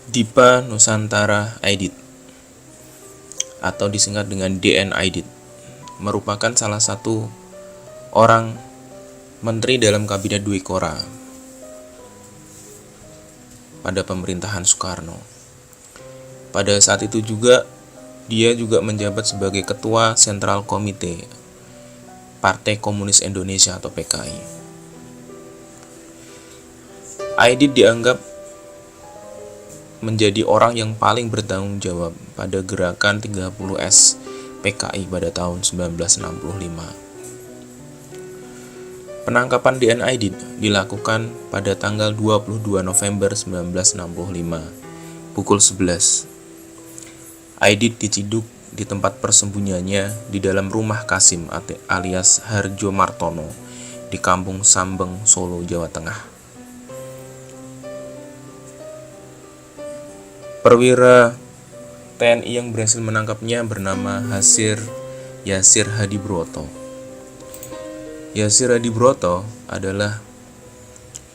Dipa Nusantara Aidit atau disingkat dengan DN Aidit merupakan salah satu orang menteri dalam kabinet Dwi Kora pada pemerintahan Soekarno. Pada saat itu juga dia juga menjabat sebagai Ketua Sentral Komite Partai Komunis Indonesia atau PKI. Aidit dianggap menjadi orang yang paling bertanggung jawab pada gerakan 30S PKI pada tahun 1965. Penangkapan DN Aidit dilakukan pada tanggal 22 November 1965 pukul 11. Aidit diciduk di tempat persembunyiannya di dalam rumah Kasim alias Harjo Martono di Kampung Sambeng, Solo, Jawa Tengah. Perwira TNI yang berhasil menangkapnya bernama Yasir Hadibroto. Yasir Hadibroto adalah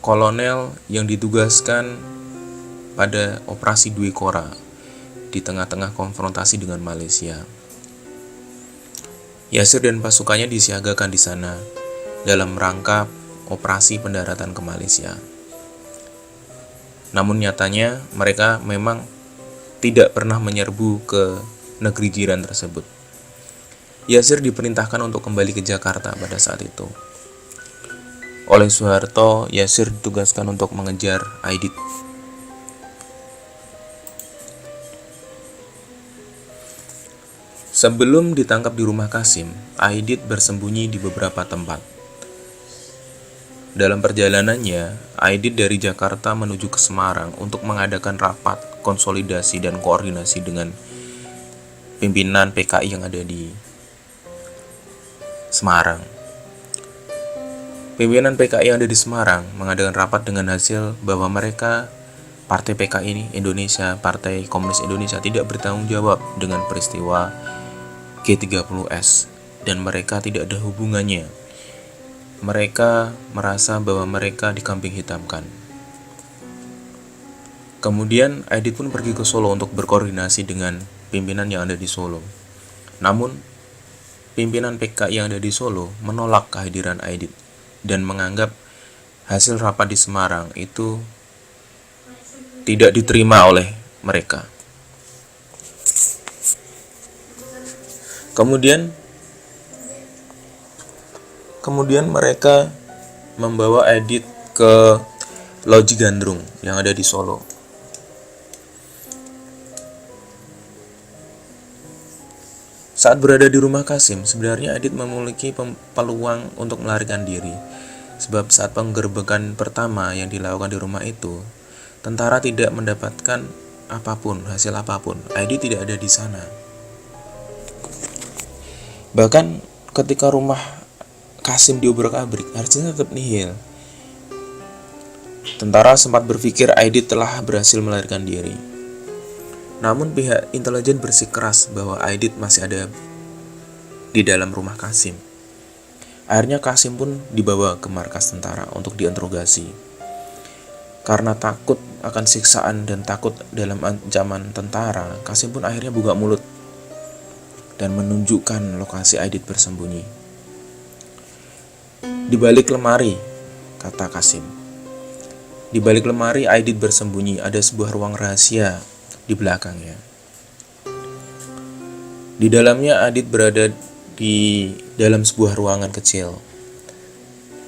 kolonel yang ditugaskan pada operasi Dwi Kora di tengah-tengah konfrontasi dengan Malaysia. Yasir dan pasukannya disiagakan di sana dalam rangka operasi pendaratan ke Malaysia. Namun nyatanya mereka memang tidak pernah menyerbu ke negeri jiran tersebut. Yasir diperintahkan untuk kembali ke Jakarta pada saat itu. Oleh Soeharto, Yasir ditugaskan untuk mengejar Aidit. Sebelum ditangkap di rumah Kasim, Aidit bersembunyi di beberapa tempat. Dalam perjalanannya, Aidit dari Jakarta menuju ke Semarang untuk mengadakan rapat, konsolidasi, dan koordinasi dengan pimpinan PKI yang ada di Semarang. Pimpinan PKI yang ada di Semarang mengadakan rapat dengan hasil bahwa mereka, Partai PKI Indonesia, Partai Komunis Indonesia, tidak bertanggung jawab dengan peristiwa G30S dan mereka tidak ada hubungannya. Mereka merasa bahwa mereka dikambing hitamkan. Kemudian Aidit pun pergi ke Solo untuk berkoordinasi dengan pimpinan yang ada di Solo. Namun pimpinan PKI yang ada di Solo menolak kehadiran Aidit dan menganggap hasil rapat di Semarang itu tidak diterima oleh mereka. Kemudian mereka membawa Aidit ke Loji Gandrung yang ada di Solo. Saat berada di rumah Kasim, sebenarnya Aidit memiliki peluang untuk melarikan diri. Sebab saat penggerbekan pertama yang dilakukan di rumah itu, tentara tidak mendapatkan hasil apapun. Aidit tidak ada di sana. Bahkan ketika rumah Kasim diobrak-abrik, harusnya tetap nihil. Tentara sempat berpikir Aidit telah berhasil melarikan diri. Namun pihak intelijen bersikeras bahwa Aidit masih ada di dalam rumah Kasim. Akhirnya Kasim pun dibawa ke markas tentara untuk diinterogasi. Karena takut akan siksaan dan takut dalam ancaman tentara, Kasim pun akhirnya buka mulut dan menunjukkan lokasi Aidit bersembunyi. Di balik lemari, kata Kasim. Di balik lemari Aidit bersembunyi, ada sebuah ruang rahasia di belakangnya. Di dalamnya Aidit berada di dalam sebuah ruangan kecil.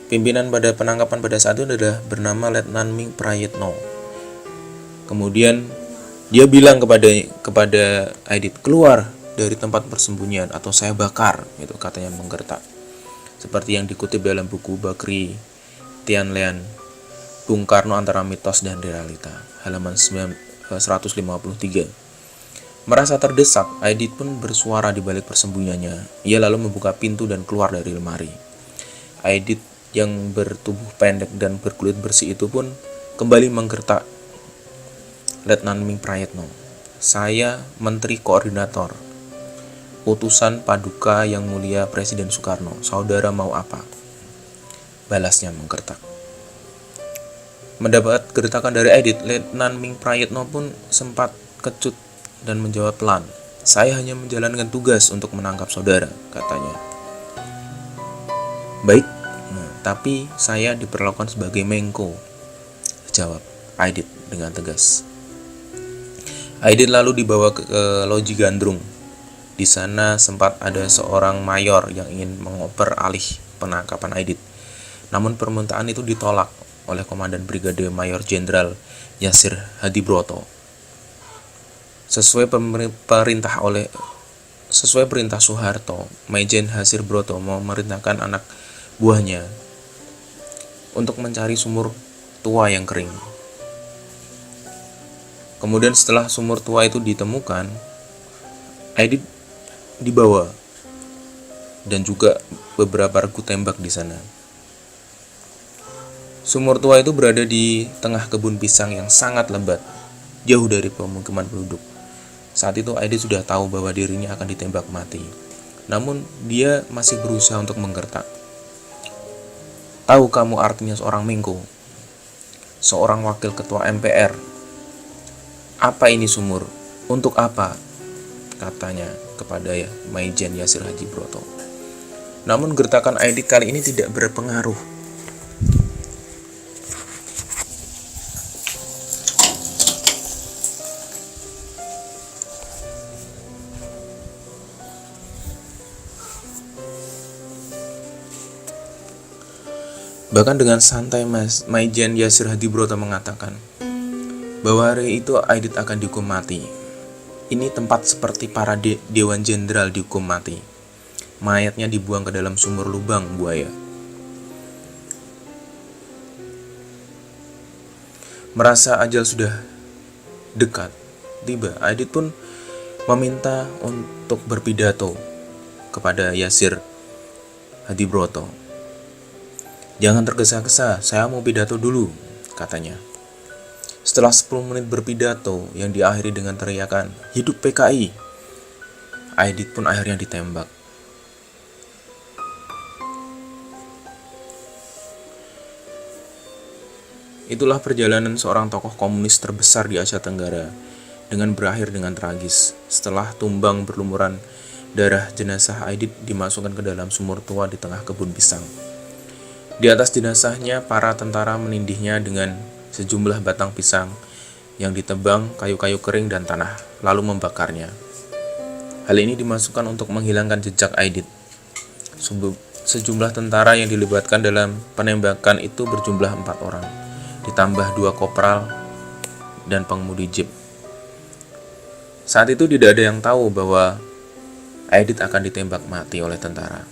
Pimpinan pada penangkapan pada saat itu adalah bernama Letnan Ming Prayitno. Kemudian dia bilang kepada Aidit, keluar dari tempat persembunyian atau saya bakar, itu katanya menggertak. Seperti yang dikutip dalam buku Bakri Tianlian, Bung Karno Antara Mitos dan Realita, halaman 153. Merasa terdesak, Aidit pun bersuara di balik persembunyiannya. Ia lalu membuka pintu dan keluar dari lemari. Aidit yang bertubuh pendek dan berkulit bersih itu pun kembali menggertak Letnan Ming Prayitno. Saya Menteri Koordinator, utusan Paduka Yang Mulia Presiden Soekarno. Saudara mau apa? Balasnya menggertak. Mendapat gertakan dari Aidit, Letnan Ming Prayitno pun sempat kecut dan menjawab pelan. "Saya hanya menjalankan tugas untuk menangkap saudara," katanya. "Baik, tapi saya diperlakukan sebagai Mengko," jawab Aidit dengan tegas. Aidit lalu dibawa ke loji Gandrung. Di sana sempat ada seorang mayor yang ingin mengoper alih penangkapan Aidit. Namun permintaan itu ditolak oleh Komandan Brigade Mayor Jenderal Yasir Hadibroto. Sesuai perintah Soeharto, Maijen Yasir Broto memerintahkan anak buahnya untuk mencari sumur tua yang kering. Kemudian setelah sumur tua itu ditemukan, Aidit dibawa dan juga beberapa regu tembak di sana. Sumur tua itu berada di tengah kebun pisang yang sangat lebat, jauh dari pemukiman penduduk. Saat itu Aidit sudah tahu bahwa dirinya akan ditembak mati. Namun dia masih berusaha untuk menggertak. "Tahu kamu artinya seorang Mengko? Seorang wakil ketua MPR. Apa ini sumur? Untuk apa?" katanya kepada Maijen Yasir Hadibroto. Namun gertakan Aidit kali ini tidak berpengaruh. Bahkan dengan santai Maijen Yasir Hadibroto mengatakan bahwa hari itu Aidit akan dihukum mati. Ini tempat seperti para Dewan Jenderal dihukum mati. Mayatnya dibuang ke dalam sumur lubang buaya. Merasa ajal sudah dekat tiba, Aidit pun meminta untuk berpidato kepada Yasir Hadibroto. "Jangan tergesa-gesa, saya mau pidato dulu," katanya. Setelah 10 menit berpidato yang diakhiri dengan teriakan, "Hidup PKI!", Aidit pun akhirnya ditembak. Itulah perjalanan seorang tokoh komunis terbesar di Asia Tenggara, dengan berakhir dengan tragis. Setelah tumbang berlumuran darah, jenazah Aidit dimasukkan ke dalam sumur tua di tengah kebun pisang. Di atas jenazahnya, para tentara menindihnya dengan sejumlah batang pisang yang ditebang, kayu-kayu kering dan tanah, lalu membakarnya. Hal ini dimasukkan untuk menghilangkan jejak Aidit. Sejumlah tentara yang dilibatkan dalam penembakan itu berjumlah 4 orang, ditambah 2 kopral dan pengemudi jeep. Saat itu tidak ada yang tahu bahwa Aidit akan ditembak mati oleh tentara.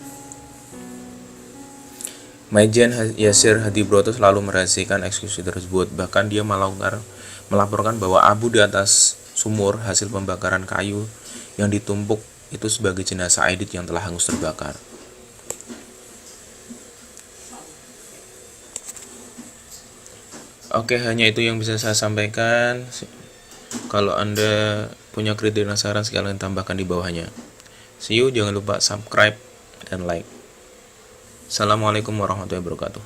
Maijen Yasir Hadibroto selalu merahasiakan eksekusi tersebut. Bahkan dia melaporkan bahwa abu di atas sumur hasil pembakaran kayu yang ditumpuk itu sebagai jenazah Aidit yang telah hangus terbakar. Oke, hanya itu yang bisa saya sampaikan. Kalau Anda punya kritik dan saran, sekalian tambahkan di bawahnya. See you, jangan lupa subscribe dan like. Assalamualaikum warahmatullahi wabarakatuh.